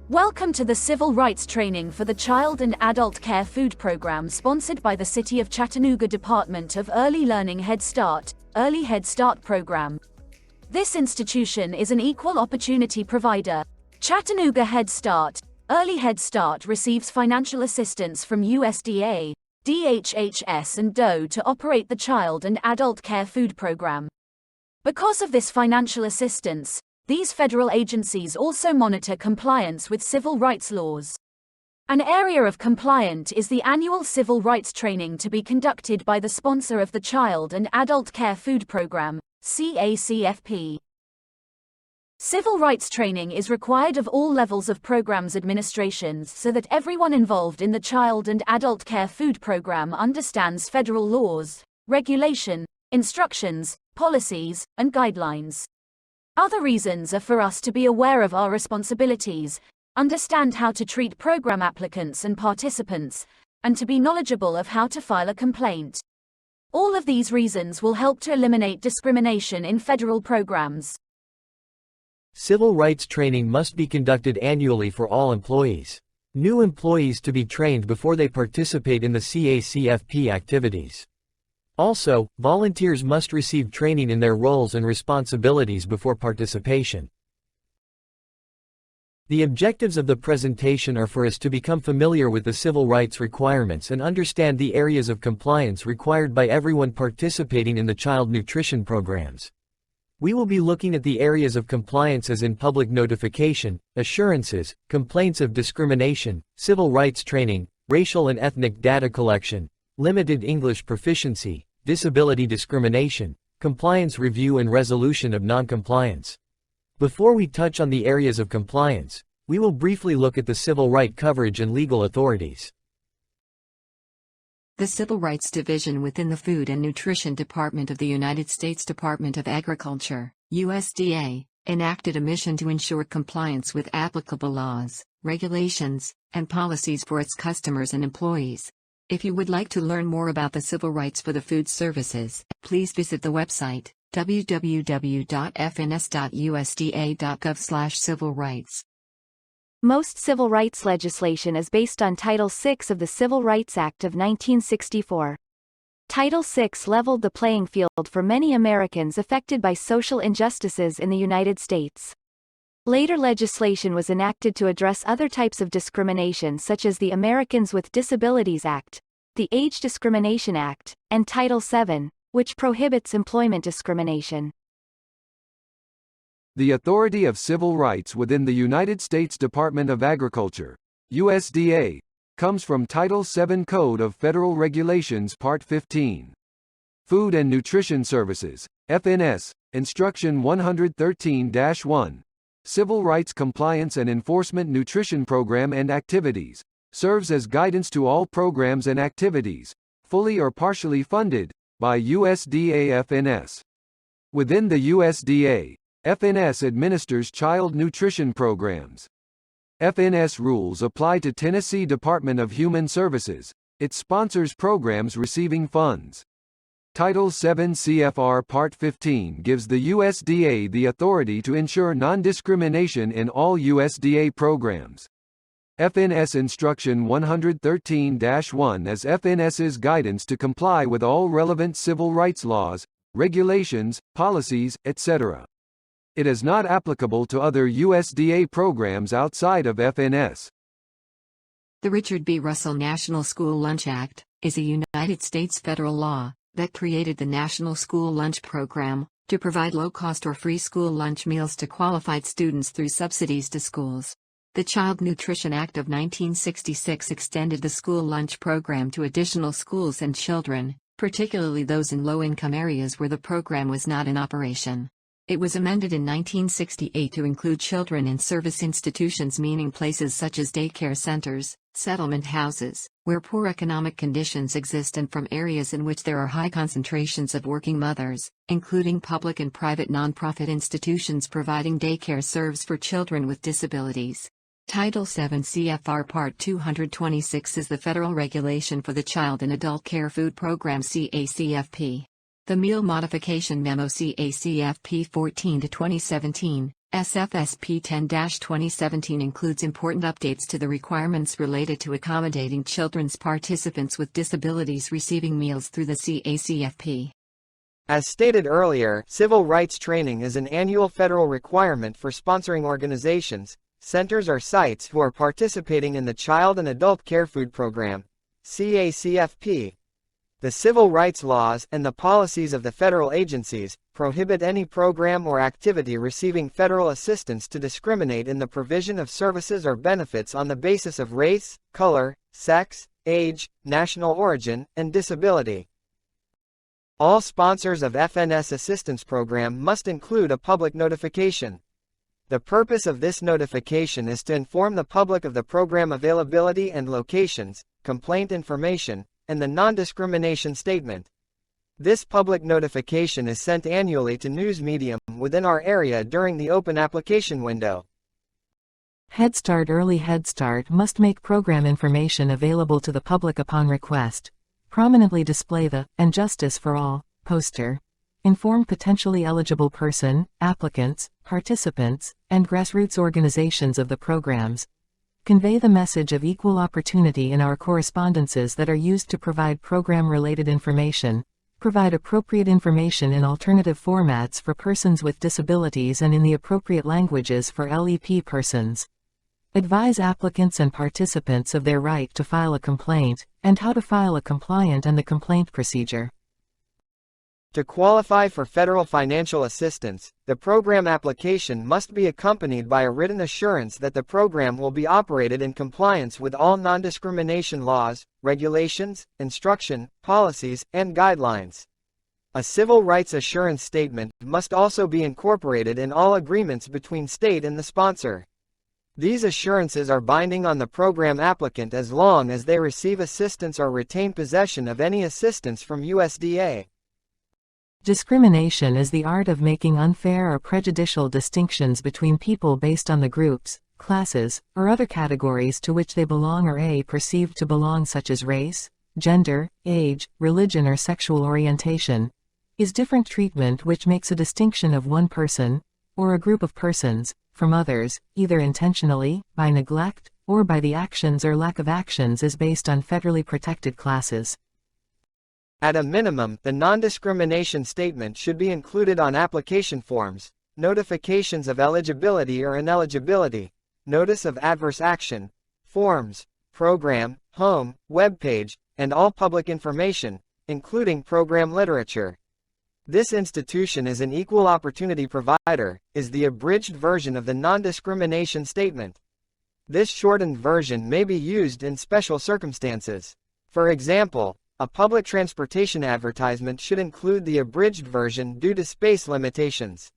Welcome to the Civil Rights Training for the Child and Adult Care Food Program sponsored by the City of Chattanooga Department of Early Learning Head Start, Early Head Start Program. This institution is an equal opportunity provider. Chattanooga Head Start, Early Head Start receives financial assistance from USDA, DHHS and DOE to operate the Child and Adult Care Food Program. Because of this financial assistance, these federal agencies also monitor compliance with civil rights laws. An area of compliance is the annual civil rights training to be conducted by the sponsor of the Child and Adult Care Food Program, CACFP. Civil rights training is required of all levels of programs administrations so that everyone involved in the Child and Adult Care Food Program understands federal laws, regulation, instructions, policies, and guidelines. Other reasons are for us to be aware of our responsibilities, understand how to treat program applicants and participants, and to be knowledgeable of how to file a complaint. All of these reasons will help to eliminate discrimination in federal programs. Civil rights training must be conducted annually for all employees. New employees to be trained before they participate in the CACFP activities. Also, volunteers must receive training in their roles and responsibilities before participation. The objectives of the presentation are for us to become familiar with the civil rights requirements and understand the areas of compliance required by everyone participating in the child nutrition programs. We will be looking at the areas of compliance as in public notification, assurances, complaints of discrimination, civil rights training, racial and ethnic data collection, limited English proficiency, disability discrimination, compliance review and resolution of noncompliance. Before we touch on the areas of compliance, we will briefly look at the civil right coverage and legal authorities. The Civil Rights Division within the Food and Nutrition Department of the United States Department of Agriculture, USDA, enacted a mission to ensure compliance with applicable laws, regulations, and policies for its customers and employees. If you would like to learn more about the civil rights for the food services, please visit the website www.fns.usda.gov/civilrights. Most civil rights legislation is based on Title VI of the Civil Rights Act of 1964. Title VI leveled the playing field for many Americans affected by social injustices in the United States. Later legislation was enacted to address other types of discrimination such as the Americans with Disabilities Act, the Age Discrimination Act, and Title VII, which prohibits employment discrimination. The authority of civil rights within the United States Department of Agriculture, USDA, comes from Title VII Code of Federal Regulations Part 15. Food and Nutrition Services, FNS, Instruction 113-1. Civil Rights Compliance and Enforcement Nutrition Program and Activities, serves as guidance to all programs and activities, fully or partially funded, by USDA FNS. Within the USDA, FNS administers child nutrition programs. FNS rules apply to Tennessee Department of Human Services. It sponsors programs receiving funds. Title VII CFR Part 15 gives the USDA the authority to ensure non-discrimination in all USDA programs. FNS Instruction 113-1 is FNS's guidance to comply with all relevant civil rights laws, regulations, policies, etc. It is not applicable to other USDA programs outside of FNS. The Richard B. Russell National School Lunch Act is a United States federal law that created the National School Lunch Program to provide low-cost or free school lunch meals to qualified students through subsidies to schools. The Child Nutrition Act of 1966 extended the school lunch program to additional schools and children, particularly those in low-income areas where the program was not in operation. It was amended in 1968 to include children in service institutions, meaning places such as daycare centers, settlement houses, where poor economic conditions exist, and from areas in which there are high concentrations of working mothers, including public and private nonprofit institutions providing daycare serves for children with disabilities. Title VII CFR Part 226 is the federal regulation for the Child and Adult Care Food Program CACFP. The Meal Modification Memo CACFP 14/2017 SFSP 10-2017 includes important updates to the requirements related to accommodating children's participants with disabilities receiving meals through the CACFP. As stated earlier, civil rights training is an annual federal requirement for sponsoring organizations, centers or sites who are participating in the Child and Adult Care Food Program, CACFP. The civil rights laws and the policies of the federal agencies prohibit any program or activity receiving federal assistance to discriminate in the provision of services or benefits on the basis of race, color, sex, age, national origin, and disability. All sponsors of FNS assistance program must include a public notification. The purpose of this notification is to inform the public of the program availability and locations, complaint information, and the non-discrimination statement. This public notification is sent annually to news medium within our area during the open application window. Head Start Early Head Start must make program information available to the public upon request. Prominently display the "And Justice for All" poster. Inform potentially eligible person, applicants, participants, and grassroots organizations of the programs. Convey the message of equal opportunity in our correspondences that are used to provide program-related information. Provide appropriate information in alternative formats for persons with disabilities and in the appropriate languages for LEP persons. Advise applicants and participants of their right to file a complaint, and how to file a complaint and the complaint procedure. To qualify for federal financial assistance, the program application must be accompanied by a written assurance that the program will be operated in compliance with all non-discrimination laws, regulations, instruction, policies, and guidelines. A civil rights assurance statement must also be incorporated in all agreements between state and the sponsor. These assurances are binding on the program applicant as long as they receive assistance or retain possession of any assistance from USDA. Discrimination is the art of making unfair or prejudicial distinctions between people based on the groups, classes, or other categories to which they belong or are perceived to belong, such as race, gender, age, religion, or sexual orientation. Is different treatment which makes a distinction of one person, or a group of persons, from others, either intentionally, by neglect, or by the actions or lack of actions, is based on federally protected classes. At a minimum, the non-discrimination statement should be included on application forms, notifications of eligibility or ineligibility, notice of adverse action, forms, program, home, webpage, and all public information, including program literature. This institution is an equal opportunity provider, is the abridged version of the non-discrimination statement. This shortened version may be used in special circumstances. For example, a public transportation advertisement should include the abridged version due to space limitations.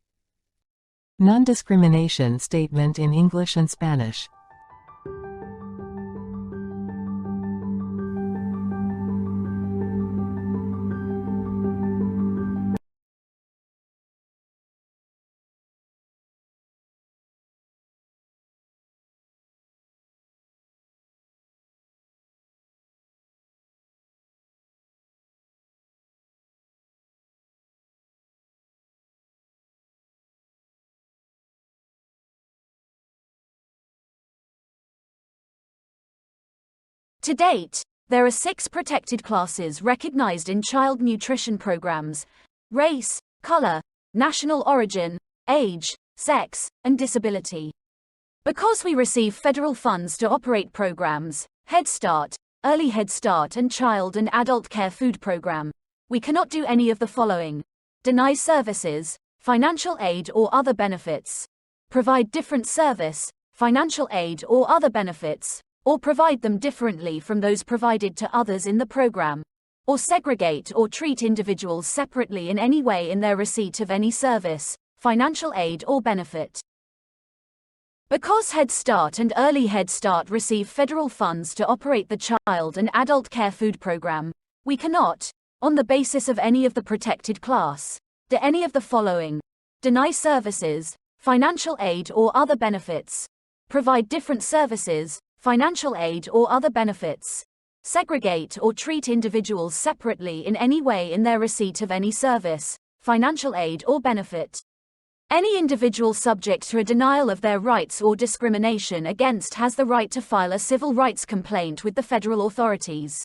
Non-discrimination statement in English and Spanish. To date, there are 6 protected classes recognized in child nutrition programs: race, color, national origin, age, sex, and disability. Because we receive federal funds to operate programs, Head Start, Early Head Start, and Child and Adult Care Food Program, we cannot do any of the following: deny services, financial aid or other benefits, provide different service, financial aid or other benefits, or provide them differently from those provided to others in the program, or segregate or treat individuals separately in any way in their receipt of any service, financial aid or benefit. Because Head Start and Early Head Start receive federal funds to operate the Child and Adult Care Food Program, we cannot, on the basis of any of the protected class, do any of the following: deny services, financial aid or other benefits, provide different services, financial aid or other benefits, segregate or treat individuals separately in any way in their receipt of any service, financial aid or benefit. Any individual subject to a denial of their rights or discrimination against has the right to file a civil rights complaint with the federal authorities.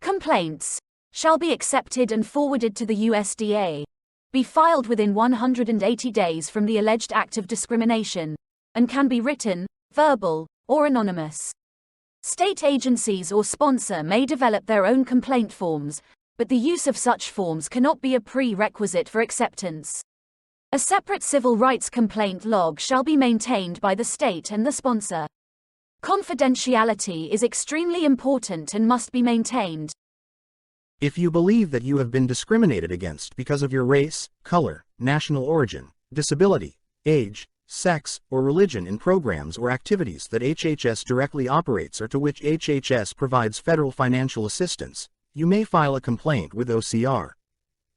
Complaints shall be accepted and forwarded to the USDA, be filed within 180 days from the alleged act of discrimination, and can be written, verbal, or anonymous. State agencies or sponsor may develop their own complaint forms, but the use of such forms cannot be a prerequisite for acceptance. A separate civil rights complaint log shall be maintained by the state and the sponsor. Confidentiality is extremely important and must be maintained. If you believe that you have been discriminated against because of your race, color, national origin, disability, age, sex, or religion in programs or activities that HHS directly operates or to which HHS provides federal financial assistance, you may file a complaint with OCR.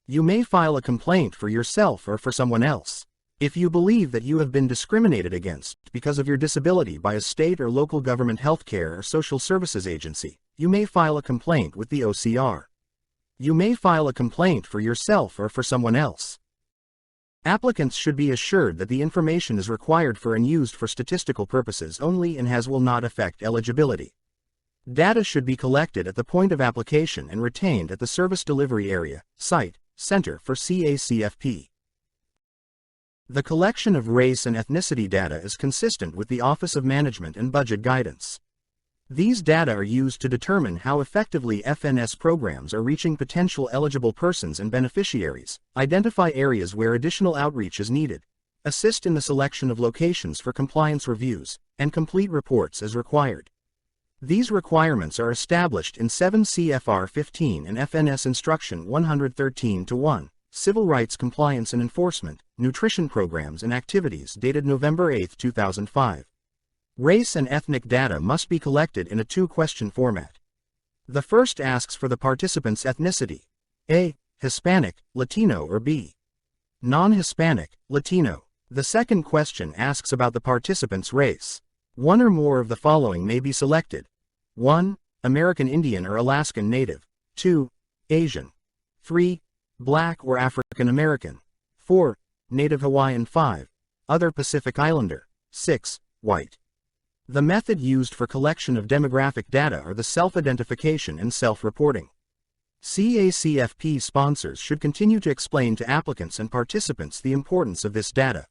You may file a complaint for yourself or for someone else. If you believe that you have been discriminated against because of your disability by a state or local government healthcare or social services agency, you may file a complaint with the OCR. You may file a complaint for yourself or for someone else. Applicants should be assured that the information is required for and used for statistical purposes only and will not affect eligibility. Data should be collected at the point of application and retained at the service delivery area, site, center for CACFP. The collection of race and ethnicity data is consistent with the Office of Management and Budget guidance. These data are used to determine how effectively FNS programs are reaching potential eligible persons and beneficiaries, identify areas where additional outreach is needed, assist in the selection of locations for compliance reviews, and complete reports as required. These requirements are established in 7 CFR 15 and FNS Instruction 113-1, Civil Rights Compliance and Enforcement, Nutrition Programs and Activities dated November 8, 2005. Race and ethnic data must be collected in a two-question format. The first asks for the participant's ethnicity. A. Hispanic, Latino or B. Non-Hispanic, Latino. The second question asks about the participant's race. One or more of the following may be selected. 1. American Indian or Alaskan Native. 2. Asian. 3. Black or African American. 4. Native Hawaiian. 5. Other Pacific Islander. 6. White. The method used for collection of demographic data are the self-identification and self-reporting. CACFP sponsors should continue to explain to applicants and participants the importance of this data.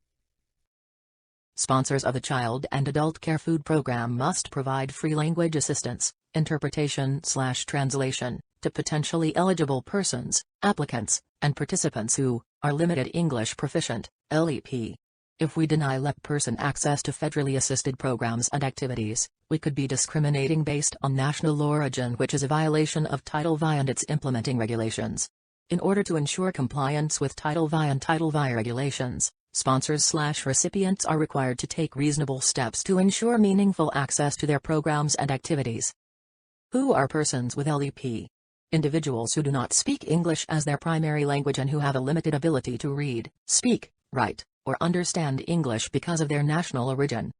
Sponsors of the Child and Adult Care Food Program must provide free language assistance, interpretation/translation, to potentially eligible persons, applicants, and participants who are limited English proficient, LEP. If we deny LEP person access to federally assisted programs and activities, we could be discriminating based on national origin, which is a violation of Title V and its implementing regulations. In order to ensure compliance with Title V and Title V regulations, sponsors/recipients are required to take reasonable steps to ensure meaningful access to their programs and activities. Who are persons with LEP? Individuals who do not speak English as their primary language and who have a limited ability to read, speak, write, or understand English because of their national origin.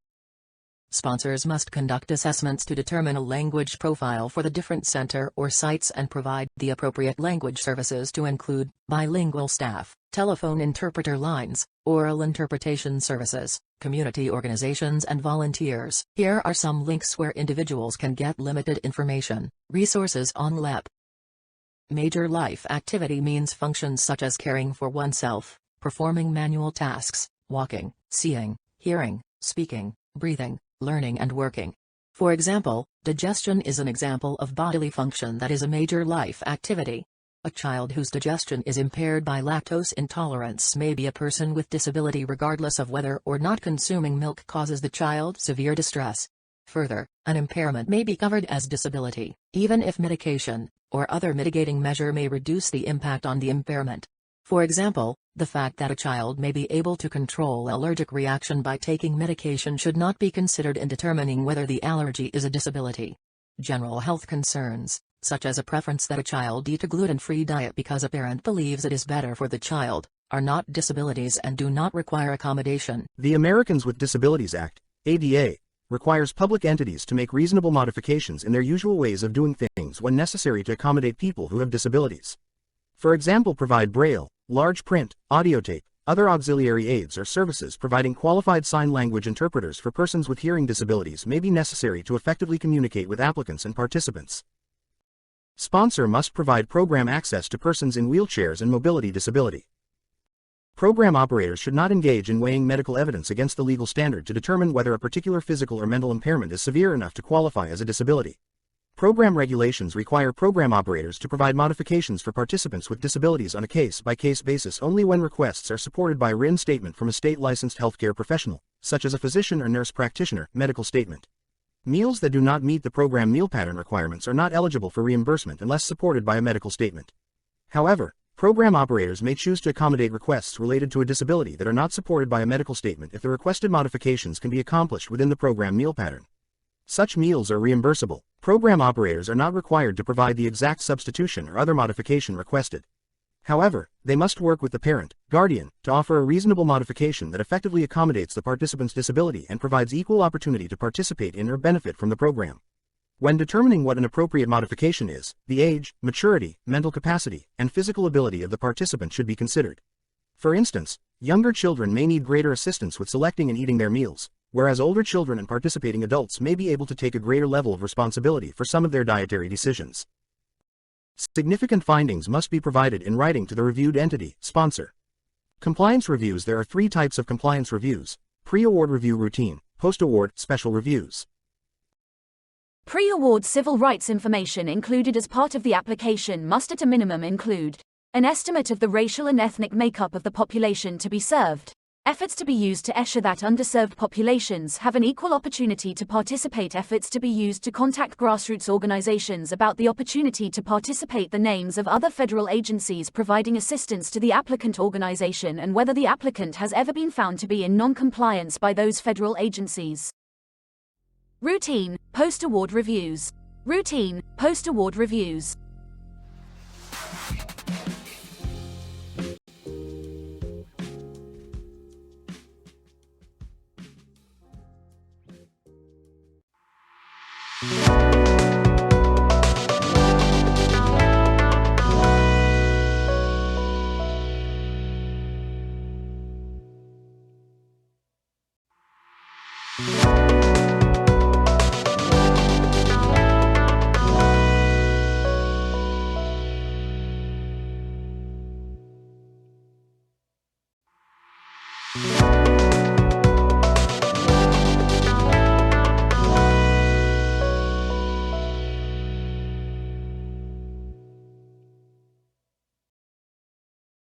Sponsors must conduct assessments to determine a language profile for the different center or sites and provide the appropriate language services to include bilingual staff, telephone interpreter lines, oral interpretation services, community organizations and volunteers. Here are some links where individuals can get limited information, resources on LEP. Major life activity means functions such as caring for oneself, performing manual tasks, walking, seeing, hearing, speaking, breathing, learning and working. For example, digestion is an example of bodily function that is a major life activity. A child whose digestion is impaired by lactose intolerance may be a person with disability regardless of whether or not consuming milk causes the child severe distress. Further, an impairment may be covered as disability, even if medication or other mitigating measure may reduce the impact on the impairment. For example, the fact that a child may be able to control allergic reaction by taking medication should not be considered in determining whether the allergy is a disability. General health concerns, such as a preference that a child eat a gluten-free diet because a parent believes it is better for the child, are not disabilities and do not require accommodation. The Americans with Disabilities Act, ADA, requires public entities to make reasonable modifications in their usual ways of doing things when necessary to accommodate people who have disabilities. For example, provide braille, large print, audio tape, Other auxiliary aids or services providing qualified sign language interpreters for persons with hearing disabilities may be necessary to effectively communicate with applicants and participants. Sponsor must provide program access to persons in wheelchairs and mobility disability. Program operators should not engage in weighing medical evidence against the legal standard to determine whether a particular physical or mental impairment is severe enough to qualify as a disability. Program regulations require program operators to provide modifications for participants with disabilities on a case-by-case basis only when requests are supported by a written statement from a state-licensed healthcare professional, such as a physician or nurse practitioner, medical statement. Meals that do not meet the program meal pattern requirements are not eligible for reimbursement unless supported by a medical statement. However, program operators may choose to accommodate requests related to a disability that are not supported by a medical statement if the requested modifications can be accomplished within the program meal pattern. Such meals are reimbursable. Program operators are not required to provide the exact substitution or other modification requested. However, they must work with the parent, guardian, to offer a reasonable modification that effectively accommodates the participant's disability and provides equal opportunity to participate in or benefit from the program. When determining what an appropriate modification is, the age, maturity, mental capacity, and physical ability of the participant should be considered. For instance, younger children may need greater assistance with selecting and eating their meals, whereas older children and participating adults may be able to take a greater level of responsibility for some of their dietary decisions. Significant findings must be provided in writing to the reviewed entity, sponsor. Compliance reviews. There are 3 types of compliance reviews: pre-award review, routine; post-award, special reviews. Pre-award civil rights information included as part of the application must at a minimum include an estimate of the racial and ethnic makeup of the population to be served, efforts to be used to ensure that underserved populations have an equal opportunity to participate, efforts to be used to contact grassroots organizations about the opportunity to participate, the names of other federal agencies providing assistance to the applicant organization and whether the applicant has ever been found to be in non-compliance by those federal agencies. Routine, post-award reviews. Routine, post-award reviews.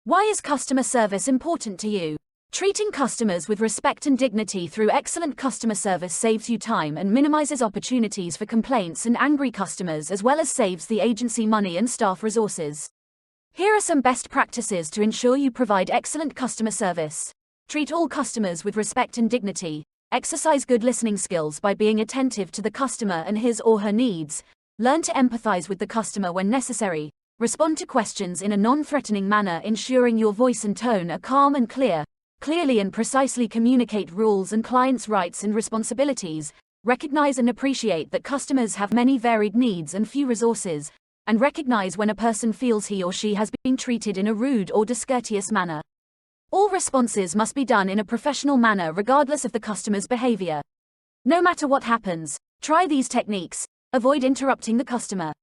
Why is customer service important to you? Treating customers with respect and dignity through excellent customer service saves you time and minimizes opportunities for complaints and angry customers, as well as saves the agency money and staff resources. Here are some best practices to ensure you provide excellent customer service. Treat all customers with respect and dignity. Exercise good listening skills by being attentive to the customer and his or her needs. Learn to empathize with the customer when necessary. Respond to questions in a non-threatening manner, ensuring your voice and tone are calm and clear. Clearly and precisely communicate rules and clients' rights and responsibilities. Recognize and appreciate that customers have many varied needs and few resources, and recognize when a person feels he or she has been treated in a rude or discourteous manner. All responses must be done in a professional manner regardless of the customer's behavior. No matter what happens, try these techniques. Avoid interrupting the customer.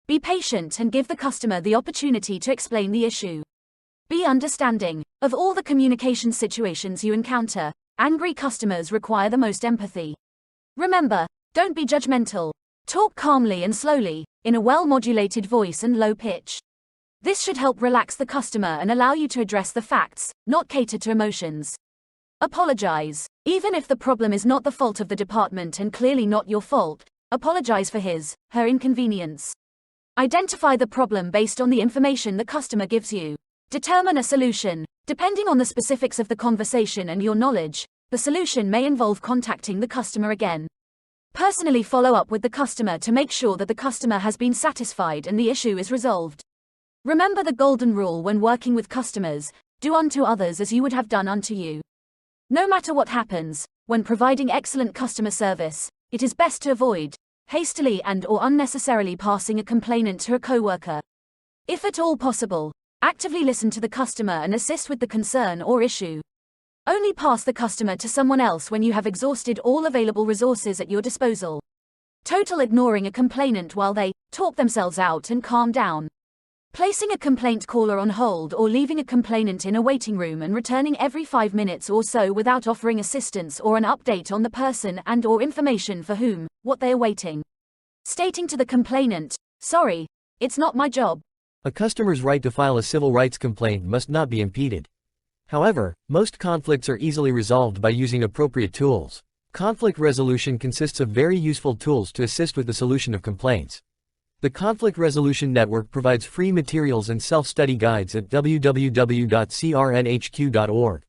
Be patient and give the customer the opportunity to explain the issue. Be understanding. Of all the communication situations you encounter, angry customers require the most empathy. Remember, don't be judgmental. Talk calmly and slowly, in a well-modulated voice and low pitch. This should help relax the customer and allow you to address the facts, not cater to emotions. Apologize. Even if the problem is not the fault of the department and clearly not your fault, apologize for her inconvenience. Identify the problem based on the information the customer gives you. Determine a solution. Depending on the specifics of the conversation and your knowledge, the solution may involve contacting the customer again. Personally follow up with the customer to make sure that the customer has been satisfied and the issue is resolved. Remember the golden rule when working with customers: do unto others as you would have done unto you. No matter what happens, when providing excellent customer service, it is best to avoid hastily and/or unnecessarily passing a complainant to a coworker. If at all possible, Actively listen to the customer and assist with the concern or issue. Only pass the customer to someone else when you have exhausted all available resources at your disposal. Total ignoring a complainant while they talk themselves out and calm down. Placing a complaint caller on hold or leaving a complainant in a waiting room and returning every 5 minutes or so without offering assistance or an update on the person and/or information for whom, what they are waiting. Stating to the complainant, "Sorry, it's not my job." A customer's right to file a civil rights complaint must not be impeded. However, most conflicts are easily resolved by using appropriate tools. Conflict resolution consists of very useful tools to assist with the solution of complaints. The Conflict Resolution Network provides free materials and self-study guides at www.crnhq.org.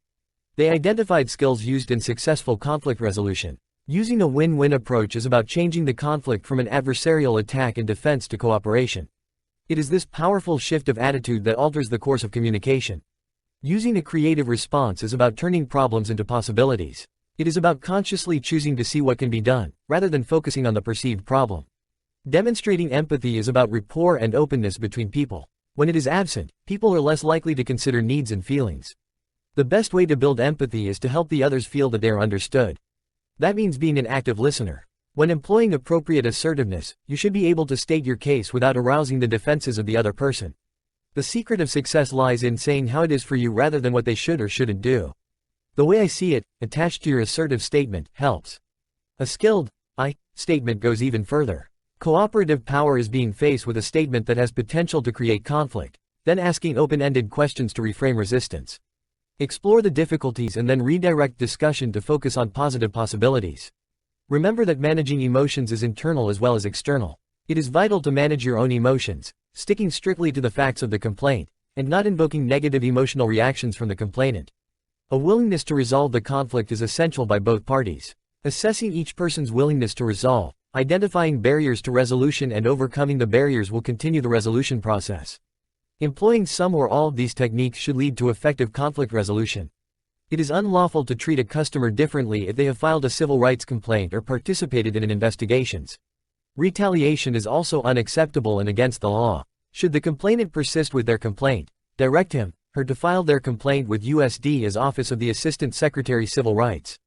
They identified skills used in successful conflict resolution. Using a win-win approach is about changing the conflict from an adversarial attack and defense to cooperation. It is this powerful shift of attitude that alters the course of communication. Using a creative response is about turning problems into possibilities. It is about consciously choosing to see what can be done, rather than focusing on the perceived problem. Demonstrating empathy is about rapport and openness between people. When it is absent, people are less likely to consider needs and feelings. The best way to build empathy is to help the others feel that they are understood. That means being an active listener. When employing appropriate assertiveness, you should be able to state your case without arousing the defenses of the other person. The secret of success lies in saying how it is for you rather than what they should or shouldn't do. The way I see it, attached to your assertive statement, helps. A skilled I statement goes even further. Cooperative power is being faced with a statement that has potential to create conflict, then asking open-ended questions to reframe resistance. Explore the difficulties and then redirect discussion to focus on positive possibilities. Remember that managing emotions is internal as well as external. It is vital to manage your own emotions, sticking strictly to the facts of the complaint, and not invoking negative emotional reactions from the complainant. A willingness to resolve the conflict is essential by both parties. Assessing each person's willingness to resolve, identifying barriers to resolution and overcoming the barriers will continue the resolution process. Employing some or all of these techniques should lead to effective conflict resolution. It is unlawful to treat a customer differently if they have filed a civil rights complaint or participated in investigations. Retaliation is also unacceptable and against the law. Should the complainant persist with their complaint, direct him/her to file their complaint with USD's Office of the Assistant Secretary Civil Rights.